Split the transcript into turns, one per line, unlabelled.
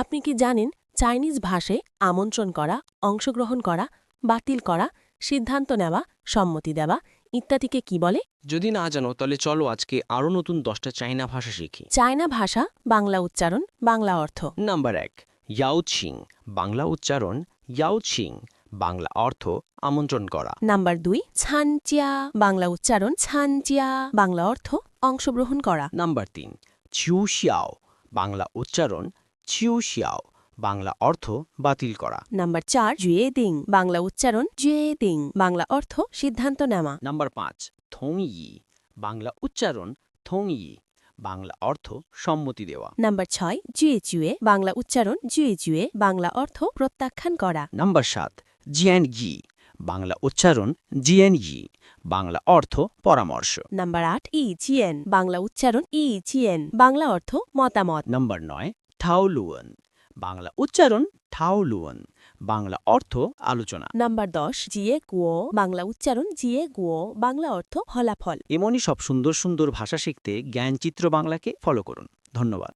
আপনি কি জানেন চাইনিজ ভাষায় আমন্ত্রণ করা, অংশগ্রহণ করা, বাতিল করা, সিদ্ধান্ত নেওয়া, সম্মতি দেওয়া ইত্যাদিকে কি বলে?
যদি না জানো তাহলে চলো আজকে আরও নতুন 10টা চাইনা ভাষা শিখি।
চায়না ভাষা, বাংলা উচ্চারণ, বাংলা অর্থ।
নাম্বার 1, ইয়াওছিং, বাংলা উচ্চারণ ইয়াওছিং, বাংলা অর্থ আমন্ত্রণ করা।
নাম্বার 2, ছানচিয়া, বাংলা উচ্চারণ ছানচিয়া, বাংলা অর্থ অংশগ্রহণ করা।
নাম্বার 3, চিউশিয়াও, বাংলা উচ্চারণ চিউশিয়াও, বাংলা অর্থ বাতিল করা।
নাম্বার 4, জুয়েদিং, বাংলা উচ্চারণ জুয়েদিং, বাংলা অর্থ সিদ্ধান্ত নেওয়া।
নাম্বার 5, থংই, বাংলা উচ্চারণ থংই, বাংলা অর্থ সম্মতি দেওয়া।
নাম্বার 6, জুয়ে জুয়ে, বাংলা উচ্চারণ জুয়ে জুয়ে, বাংলা অর্থ প্রত্যাখ্যান করা।
নাম্বার 7, জিয়ানগি, বাংলা উচ্চারণ জিএনই, বাংলা অর্থ পরামর্শ।
নাম্বার 8, ই চিয়েন, বাংলা উচ্চারণ ই চিয়েন, বাংলা অর্থ মতামত।
নাম্বার 9, ঠাওলুয়ন, বাংলা উচ্চারণ ঠাওলুয়ন, বাংলা অর্থ আলোচনা।
নাম্বার 10, জিয়ে গুয়ো, বাংলা উচ্চারণ জিয়ে গুয়ো, বাংলা অর্থ ফলাফল।
এমনই সব সুন্দর সুন্দর ভাষা শিখতে জ্ঞানচিত্র বাংলাকে ফলো করুন। ধন্যবাদ।